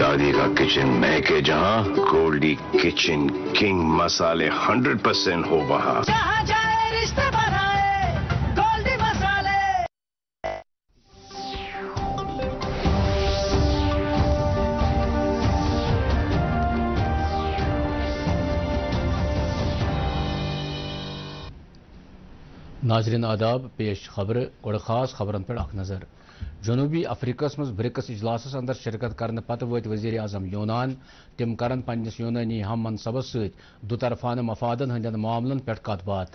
دادی کا کچن میں کہ جہاں گولڈی کچن کنگ مسالے 100% ہو وہاں جہاں جائے رشتے بنائے گولڈی مسالے. ناظرین آداب پیش خبر گوڑ خاص خبرن پر اخ نظر. جنوبی افریقہ مز برکس اجلاسس اندر شرکت کرنے پتہ وت وزیر اعظم یونان. تم کرن پنس یونانی ہم منصبس ست دوطرفانہ مفادن ہندین معاملن پہ کت بات.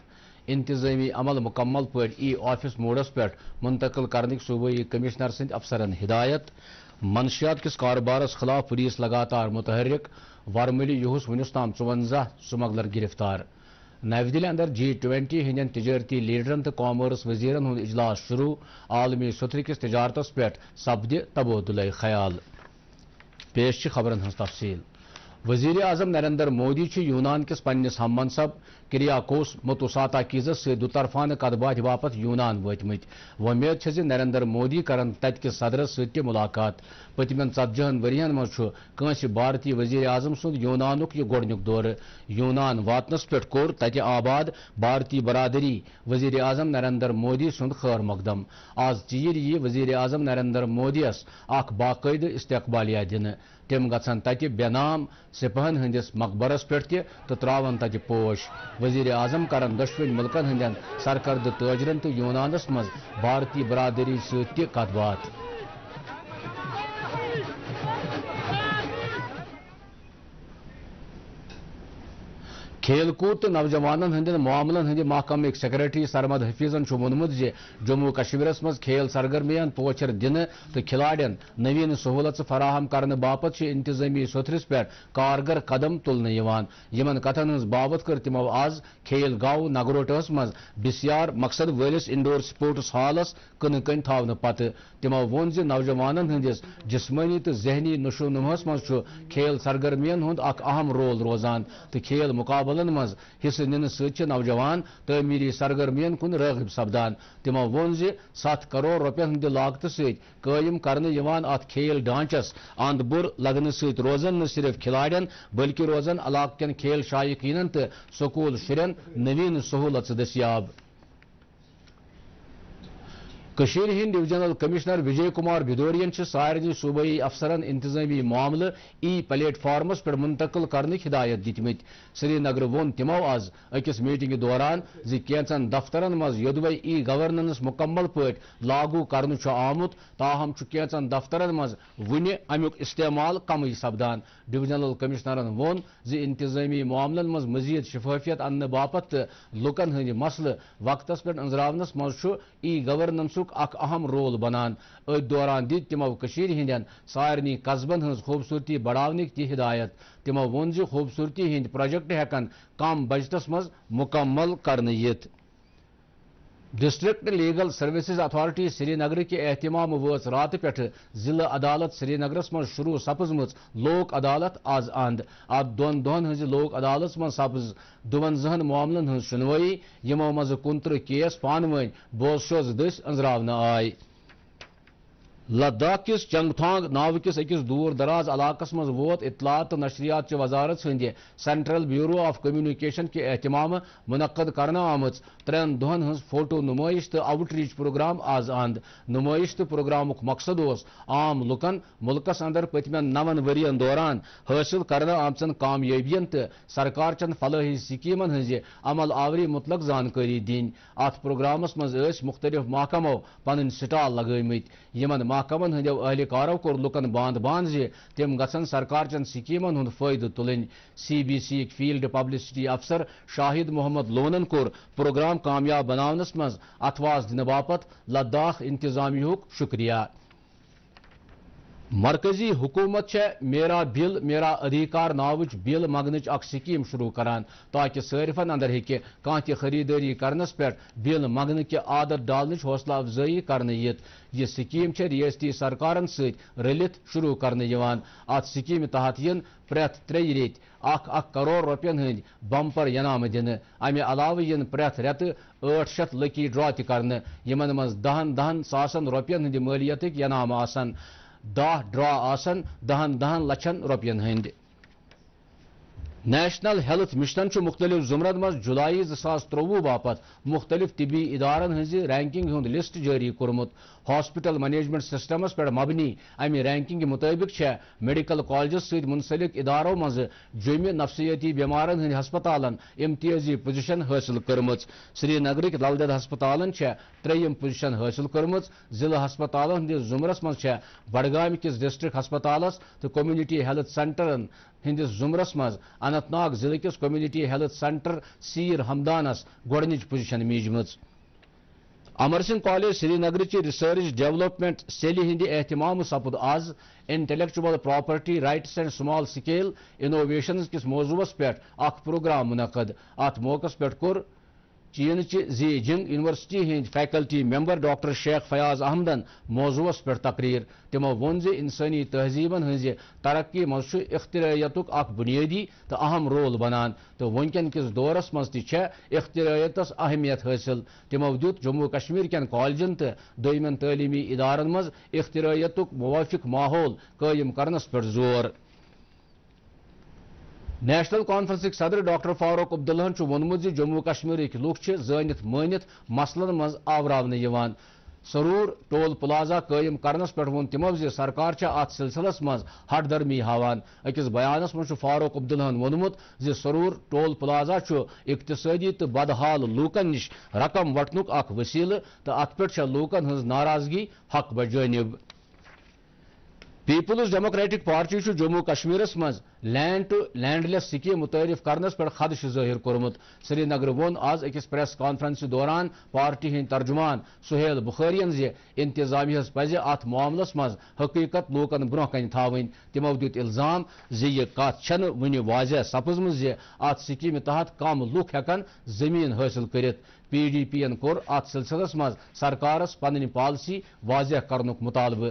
انتظامی عمل مکمل پہ ای آفس موڈس پہ منتقل کرنے صوبائی کمشنر سند افسرن ہدایت. منشیات کس کاروبارس خلاف پولیس لگاتار متحرک. ورملی یہس ونس تام 54 سمگلر گرفتار. نئی دہلی اندر G20 ہندین تجارتی لیڈرن تو کامرس وزیرن ہند اجلاس شروع. عالمی ستر کس تجارتس پہ سپد تبادلہ خیال. پیش خبرن ہز تفصیل. وزیر اعظم نریندر مودی یونان کس پنس ہم منصب کریاکوس متوساتاکیزس سے دوطرفانہ کت بات باپت یونان وتمت. ومید نریندر مودی کرن تت کس صدرس ست ملاقات. پتمن 40 ورین مز بھارتی وزیر اعظم سند یونانک یہ گۄڈنیُک دورٕ. یونان واتنس پہ کور تت آباد بھارتی برادری وزیر اعظم نریندر مودی سند خیر مقدم. آز ژیر یہ وزیر اعظم نریندر مودیس اخ باقاعدہ استقبالیہ دن. تم گھن تت بے نام سپاہن ہندس مقبرس پہ تو تراون تت پوش. وزیر اعظم کرن دشوین ملکن ہندین سرکردہ تاجرن تو یونانس مز بھارتی برادری ست کت بات. کھیل کود تو نوجوان ہندین معاملن ہند محکمہ سیکرٹری سرمد حفیظن وونمت جموں کشمیرس مز کھیل سرگرمیاں پوچھر دن تو کھلاڑین نوین سہولت فراہم کرنے باپت انتظامی سترس پہ کارگر قدم تلنے یمن کتن ہز بابت کر تمو آز کھیل گاؤں نگروٹس مز بسیار مقصد ولس انڈور سپورٹس ہالس کن کن تھاونہ پتہ تمو وون نوجوانن ہندس جسمانی تو ذہنی نشو نماس مز کھیل سرگرمیاں ہند اخ اہم رول روزان تو کھیل مقابلن مز حصہ نن ست نوجوان تعمیری سرگرمین کن راغب سپدان. تمو وون 7 کروڑ روپین ہند لاگت ست قائم کرنے ات کھیل ڈھانچس اند بر لگنے ست روزن نہ صرف کھلاڑین بلکہ روزن علاقہ کن کھیل شائقین تو سکول شرین نوین سہولت دستیاب. ہند ڈویژنل کمشنر وجے کمار بھدورین سارے صوبائی افسرن انتظامی معاملہ ای پلیٹ فارمس پہ منتقل کرنے ہدایت دتمت. سری نگر وون تمو آز اکس میٹنگ دوران کینچن دفترن مز یدوے ای گورننس مکمل پہ لاگو کرنے آمت تاہم کینچن دفترن مز ون امیک استعمال کم سپدان. ڈویژنل کمشنرن وون انتظامی معاملن مز مزید شفافیت اننے باپت لکن ہند مسلہ وقتس پہ انزراونس مز ای گورننسک اخ اہم رول بنان. دوران دت تمو ہندین سارنی قصبن ہز خوبصورتی بڑھانک تہ ہدایت. تمو وون خوبصورتی ہند پروجیکٹ ہیکن کم بجٹس مز مکمل کرنے یت. ڈسٹرکٹ لیگل سروسز اتھارٹی سری نگر کے اہتمام وچ رات پہ ضلع عدالت سری نگرس مز شروع سپزم لوک عدالت آز اند. ات دون دہن ہز لوک عدالت مز سپز 52 معاملن ہز سنوائی یمو مز 29 کیس پانوین بوز شوز دس انزراونہ آئی. لداخ کس چنگتھانگ ناو کس اکس دور دراز علاقس مز ووت اطلاعات تو نشریات چہ وزارت ہند سینٹرل بیورو آف کمیونیکیشن کے اہتمام منعقد کرنا آمت 3 دہن ہز فوٹو نمائش تو آؤٹ ریچ پروگرام آز اند. نمائش تو پروگرامک مقصد عام لکن ملکس اندر پتمین 9 ورین دوران حاصل کرنا آمچن کامیابین تو سرکار چن فلاحی سکیمن ہز عمل آوری متعلق زانکاری دین. ات پروگرامس مز مختلف محکموں پن سٹال لگمت. یمن محکمن ہندو اہلکارو کور لکن باند باند تم گھن سرکار چن سکیمن ہند فائدہ تلن. CBC فیلڈ پبلسٹی افسر شاہد محمد لونن کور پروگرام کامیاب بناونس مز اتواز دن باپت لداخ انتظامیہ شکریہ. مرکزی حکومت میرا بل میرا ادھیکار ناوچ بل مگنچ اخ سکیم شروع کران تاکہ صارفن اندر ہیکہ کانہہ تہ خریداری کرنس پہ بل مگن کی عادت ڈالنچ حوصلہ افزائی کرنے یت. یہ سکیم ریاستی سرکارن ست رلت شروع کرنے یوان. ات سکیم تحت ین پریت 3 ریت 1 کروڑ روپین ہند بمپر ینام دن. امہ علاوہ ین پریت ریت 800 لکی ڈرا تہ کرنے یمن مز 10 ساسن روپین ہند مالیتک ینام آسن. 10 ڈرا آسن 10 لچھن روپین ہند نیشنل ہیلتھ مشن مختلف زمرن مز جولائی 2023 باپت مختلف طبی ادارن ہز رینکنگ ہند لسٹ جاری کورمت ہاسپٹل مینجمنٹ سسٹمس پہ مبنی امہ رینکنگ مطابق میڈیکل کالجس ست منسلک اداروں مز جمع نفسیاتی بیمارن ہند ہسپتالن امتیازی پوزیشن حاصل کرم سری نگرک لل دید ہسپتالن 3یم پوزیشن حاصل کرم ضلع ہسپتالن ہندس زمرس مز بڈگام کس ڈسٹرک ہسپتالس تو کمیونٹی ہیلتھ سینٹرن ہندس زمرس مز اننت ناگ ضلع کس کمیونٹی ہیلتھ سینٹر سیر ہمدانس گۄڈنِچ پوزیشن میجم امر سنگھ کالج سری نگر چہ ریسرچ ڈیولپمنٹ سیلی ہند اہتمام سپد آز intellectual property rights and small scale innovations کس موضوعس پہ اخ پروگرام منعقد ات موقع پہ کور چین چہ زی جنگ یونیورسٹی ہند فیکلٹی ممبر ڈاکٹر شیخ فیاض احمدن موضوعس پہ تقریر تمو ون انسانی تہذیبن ہز ترقی مز اختراعیت اخ بنیادی تو اہم رول بنان تو ونکن کس دورس مز اختراعیتس اہمیت حاصل تمو دیت جموں کشمیر کین کالجن تو دویمن تعلیمی ادارن مز اختراعیت موافق ماحول قائم کرنس پہ زور نیشنل کانفرنسک صدر ڈاکٹر فاروق عبداللہ وونمت جموں کشمیر لوگ زانت مانت مسلن مز آوراون سرور ٹول پلازا قائم کرنس پہ وون تمو سرکار ات سلسلس مز ہٹ درمی ہاوان اکس بیانس مز فاروق عبداللہ وونمت سرور ٹول پلازا اقتصادی تو بدحال لوکن نش رقم وٹنک اخ وسیلہ تو ات پہ لوکن ہز ناراضگی حق بجانب پیپلز ڈیموکریٹک پارٹی جموں کشمیرس مز land to landless scheme متعارف کرنس پہ خدش ظاہر کورمت سری نگر وون آز اکس پریس کانفرنس دوران پارٹی ہند ترجمان سہیل بخارین انتظامیہ پزِ ات معاملس مز حقیقت لوکن برہ کن تھاون تمو دیت الزام یہ کت چھن ون واضح سپزم ات سکیم تحت کم لوک ہیکن زمین حاصل کرت پی ڈی پی ین کور ات سلسلس مز سرکارس پنن پالسی واضح کرنک مطالبہ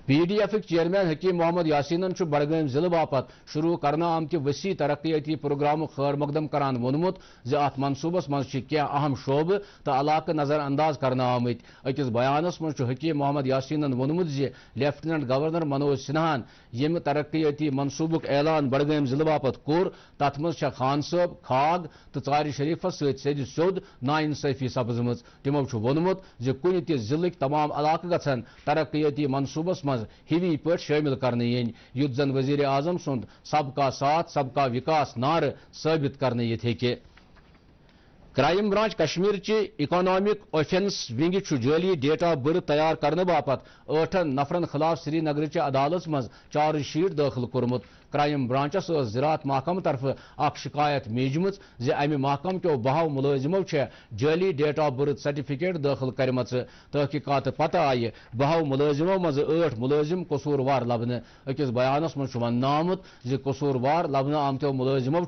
پی ڈی ایف چیئرمین حکیم محمد یاسین بڈگام ضلع باپت شروع کرنا آمت وسیع ترقیاتی پروگرام خیر مقدم کران وونمت ات منصوبس مز کی اہم شعبہ تو علاقہ نظر انداز کرنا آمت اکس بیانس مز حکیم محمد یاسین وونمت لیفٹیننٹ گورنر منوج سنہان یم ترقیاتی منصوبک اعلان بڈگام ضلع باپت کور تت مز خان صٲب کھاگ تو ژارِ شریفس ست سیود نا انصافی سپزم تمو وونمت کن تہ ضلعک تمام علاقہ گھن ترقیاتی منصوبس مز ہیوی پٹ شامل کرنے یت زن وزیر اعظم سند سب کا ساتھ سب کا وکاس نعرہ ثابت کرنے یت ہیکہ کرائم برانچ کشمیر چہ اکنامک اوفینس ونگ جعلی ڈیٹ آف برتھ تیار کرنے باپت 8 نفرن خلاف سری نگر چہ عدالت مز چارج شیٹ داخل کورمت کرائم برانچس زراعت محکمہ طرف اخ شکایت میجم امہ محکمہ کیو 12 ملازمو جعلی ڈیٹ آف برتھ سرٹیفکیٹ داخل کرم تحقیقات پتہ آئی 12 ملازمو مز 8 ملازم قصوروار لبنہ اکس بیانس مز ون آمت قصوروار لبنہ آمتو ملازمو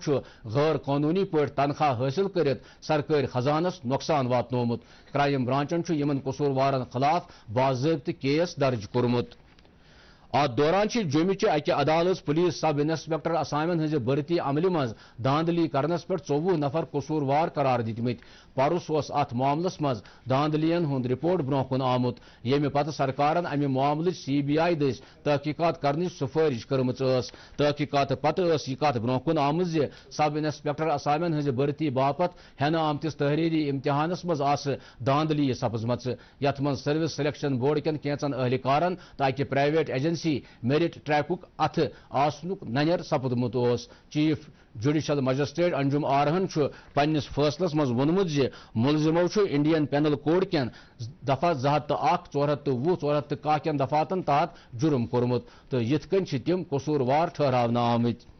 غیر قانونی پہ تنخواہ حاصل کرت سرکاری خزانس نقصان واتنومت کرائم برانچن یمن قصوروارن خلاف باضابطہ کیس درج کورمت ات دوران جومہ اکہ عدالت پولیس سب انسپیکٹر اسامین ہز بھرتی عملہ مز داندلی کرنس پہ 24 نفر قصوروار قرار دتمت پرس ات معاملس مز داندلین ہند رپورٹ برہ کن آمت یمہ پتہ سرکارن امہ معاملہ CBI دس تحقیقات کرنچ سفارش کرمچ تحقیقات پتہ یہ کت برہ کن آمت سب انسپیکٹر اسامین ہز بھرتی باپت ہینہ آمتس تحریری امتحانس مز داندلی سپزمت یت من سروس سلیکشن بورڈ کن کینچن اہلکارن تاکہ پرائیویٹ ایجنسی میرٹ ٹریکک اتھ آسنک ننر سپدمت چیف جوڈیشل مجسٹریٹ انجم آرہن پنس فیصلس مز وونمت ملزمو انڈین پینل کوڈ کین دفعہ 201 420 410 کین دفعاتن تحت جرم کورمت تو یت کن تم قصوروار ٹھہراونہ آمت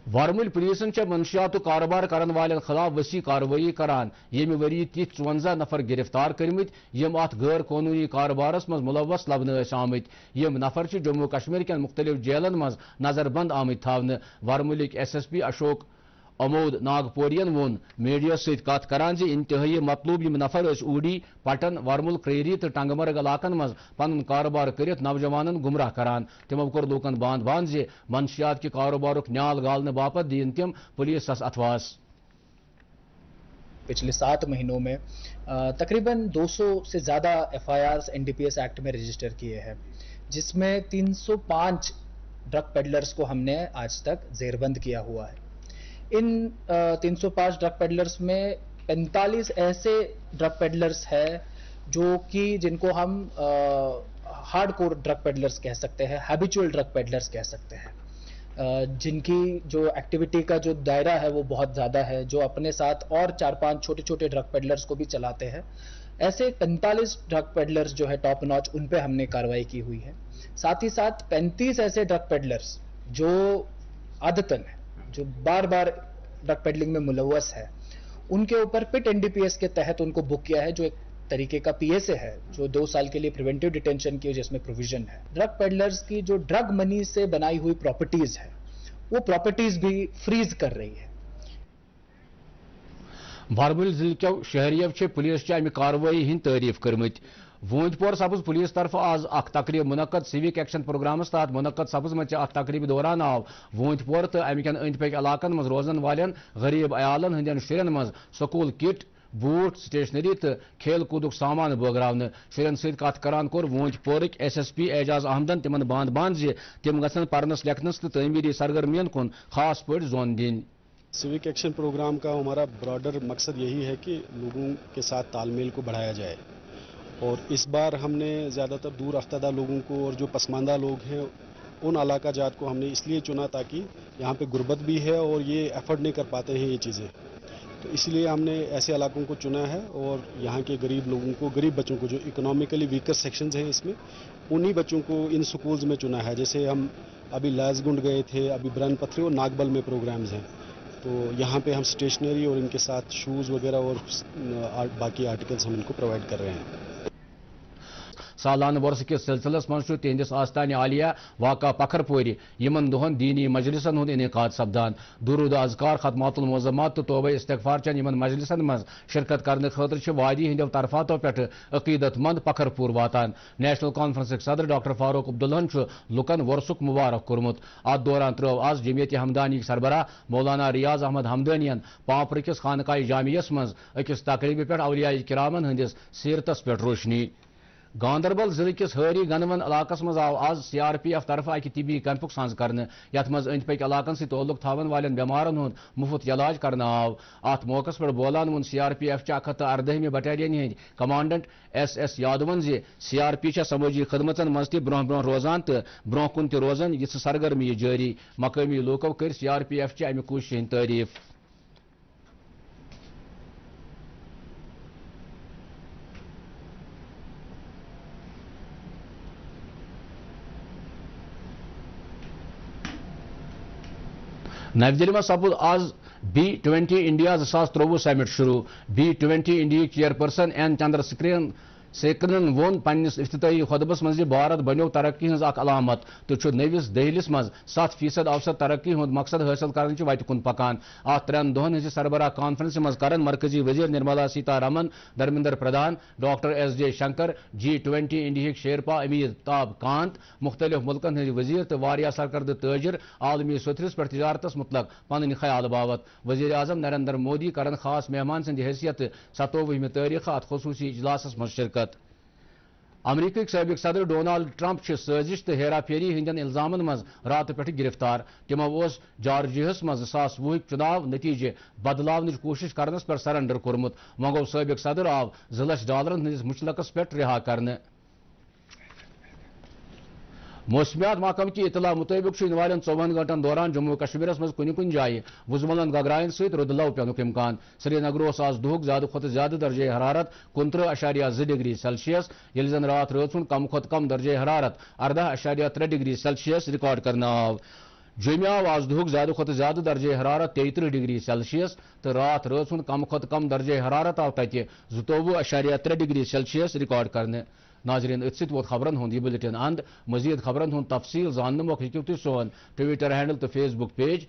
ورمل پولیسن منشیات کاروبار کرن والن خلاف وسیع کارروائی کران یمہ وری تیت 54 نفر گرفتار کرمت یم ات غیر قانونی کاروبارس مز ملوث لبنہ آمت یم نفر جموں کشمیر کین مختلف جیلن مز نظر بند آمت تھاونہ ورملک SSP اشوک امود ناگپورین وون میڈیا ست کت کران انتہائی مطلوب یم نفر اوڈی پٹن ورمل کریری تو ٹنگمرگ علاقن مز پن کاروبار کرت نوجوانن گمراہ کران تمو کور لوکن باند باند منشیات کے کاروبارک نیال گالنے باپت دین تم پولیسس اتواس پچھلے 7 مہینوں میں تقریباً 200 سے زیادہ FIRs NDPS ایکٹ میں رجسٹر کیے ہیں، جس میں 305 ڈرگ پیڈلرز کو ہم نے آج تک زیر بند کیا ہوا ہے۔ ان 305 ڈرگ پیڈلرز میں 45 ایسے ڈرگ پیڈلرز ہیں جو کہ جن کو ہم ہارڈ کور ڈرگ پیڈلرز کہہ سکتے ہیں، ہیبیچول ڈرگ پیڈلرز کہہ سکتے ہیں، جن کی جو ایکٹیویٹی کا جو دائرہ ہے وہ بہت زیادہ ہے، جو اپنے ساتھ اور 4-5 چھوٹے چھوٹے ڈرگ پیڈلرز کو بھی چلاتے ہیں۔ ایسے 45 ڈرگ پیڈلرز جو ہے ٹاپ ناچ، ان پہ ہم نے کارروائی کی ہوئی ہے۔ ساتھ ہی ساتھ 35 ایسے ڈرگ پیڈلرز جو عادتاً ہیں، جو بار بار ڈرگ پیڈلنگ میں ملوث ہے، ان کے اوپر پٹ NDPS کے تحت ان کو بک کیا ہے، جو ایک طریقے کا PSA ہے، جو 2 سال کے لیے پریونٹیو ڈیٹینشن کی جس میں پروویژن ہے۔ ڈرگ پیڈلرز کی جو ڈرگ منی سے بنائی ہوئی پراپرٹیز ہے، وہ پراپرٹیز بھی فریز کر رہی ہے۔ بارمول ضلع کے شہریو سے پولیس چہ امہ کاروائی ہند تعریف کرمت۔ ووند پور سبز پولیس طرف آز اخ تقریب منعقد سیوک ایکشن پروگرامس تحت منعقد سبز مچ اخ تقریب دوران آو ووند پور تو امکن اند پک علاقن مز روزن والن غریب عیالن ہندین شرین مز سکول کٹ، بوٹ، سٹیشنری تو کھیل کودک سامان بٲگراونہٕ۔ شرین سۭتۍ کتھ کران کوٚر ووند پورٕکۍ SSP اعجاز احمدن تمن باند زِ تم گژھن پرنس لیکھنس تہٕ تعمیری سرگرمین کُن خاص پٲٹھۍ زون دِنۍ۔ سیوک ایکشن پروگرام کا ہمارا براڈر مقصد یہی ہے کہ لوگوں کے ساتھ تال میل کو بڑھایا جائے، اور اس بار ہم نے زیادہ تر دور افتادہ لوگوں کو اور جو پسماندہ لوگ ہیں ان علاقہ جات کو ہم نے اس لیے چنا تاکہ یہاں پہ غربت بھی ہے اور یہ ایفرٹ نہیں کر پاتے ہیں یہ چیزیں، تو اس لیے ہم نے ایسے علاقوں کو چنا ہے اور یہاں کے غریب لوگوں کو، غریب بچوں کو جو اکنامکلی ویکر سیکشنز ہیں اس میں، انہی بچوں کو ان سکولز میں چنا ہے۔ جیسے ہم ابھی لاس گنڈ گئے تھے، ابھی برن پتھری اور ناگبل میں پروگرامز ہیں، تو یہاں پہ ہم اسٹیشنری اور ان کے ساتھ شوز وغیرہ اور باقی آرٹیکلز ہم ان کو پرووائڈ کر رہے ہیں۔ سالانہ ورثہ کس سلسلس مز تہندس آستان عالیہ واقع پکھر پوری یمن دہن دینی مجلسن ہند انعقاد سپدان۔ درود اذکار، ختمات المعظمات تو توبہ استغفار چن یمن مجلسن مز شرکت کرنے خاطر وادی ہند طرفاتو پہ عقیدت مند پکھر پور واتان۔ نیشنل کانفرنس صدر ڈاکٹر فاروق عبداللہن لکن ورثک مبارک کورمت۔ ات دوران ترو آز جمعیت ہمدانی سربراہ مولانا ریاض احمد ہمدانین پانپر کس خانقاہ جامعیس مز اکس تقریب پہ اولیاء کرامن ہندس سیرتس پہ روشنی۔ گاندربل ضلع کس ہری گنون علاقس مز آو آز CRPF طرف اکہ طبی کیمپک سانز کرنے، یت مز اند پک علاقن سے تعلق تھاون والن بیمارن ہند مفت علاج کرنے آو۔ ات موقع پہ بولان ون CRPF چہ 118 بٹالین ہند کمانڈنٹ SS یادون زِ CRP چھ سمٲجی خدمتن مز تہ برہ برہ روزان تو برہ کن تہ روزان یہ سرگرمی جاری۔ مقامی لوکو کر CRPF چہ امہ کوشش ہند تعریف۔ نئی دہلی میں سپد آز B20 انڈیا 2023 سمٹ شروع۔ B20 India chairperson N Chandrasekaran وون پنس افتتاحی خطبس مز بھارت بنو ترقی ہز اخ علامت تو نوس دہلس مز 7% اوسط ترقی ہند مقصد حاصل کرنے وتہ کن پکان۔ ات 3 دہن ہز سربراہ کانفرنس مز کرن مرکزی وزیر Nirmala Sitharaman, Dharmendra Pradhan, doctor S.J. Shankar, G20 India Sherpa Amitabh کانت، مختلف ملکن ہند وزیر تو واریاہ سرکردہ تاجر عالمی ستھرس پہ تجارتس متعلق پن خیال باوت۔ وزیر اعظم نریندر مودی کرن خاص مہمان سند حیثیت 27ویں تاریخ ات خصوصی اجلاسس مز شرکت۔ امریکی سابق صدر ڈونالڈ ٹرمپ سازش تو ہیرا پھیری ہندین الزامن مز رات پہ گرفتار۔ تمو جارجیاہس مز 2020 چناو نتیجہ بدلاونچ کوشش کرنس پر سرنڈر کورمت۔ وگو سابق صدر آو $2 لچھ ہندس مچلقس پہ رہا کرنے۔ موسمیات محکمہ کی اطلاع مطابق ان والن 24 گھنٹن دوران جموں کشمیر مز کن جائیں وزملن گگرائن ست رود لو پینک امکان۔ سری نگر آز دہک زیادہ کھت زیادہ درجہ حرارت 29.2 ڈگری سیلسیس، یل زن رات رات کم کھت کم درجہ حرارت 18.3 ڈگری سیلسیس ریکارڈ کرنا آو۔ جمع آو آز دہک زیادہ کھت زیادہ درجہ حرارت 33 ڈگری سیلسیس تو رات رات کم کھت کم درجہ حرارت آو تتہ 22.3 ڈگری سیلسیس ریکارڈ کرنے۔ ناظرین ات ست ووت خبرن ہند یہ بلٹن اند۔ مزید خبرن ہند تفصیل زاننے موقع ہیکو تھی سون ٹویٹر ہینڈل تو Facebook page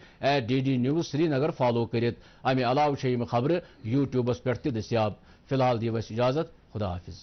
@DD News Srinagar follow کرت۔ امہ علاوہ خبر یوٹیوبس پہ دستیاب۔ فی الحال دیو اجازت، خدا حافظ۔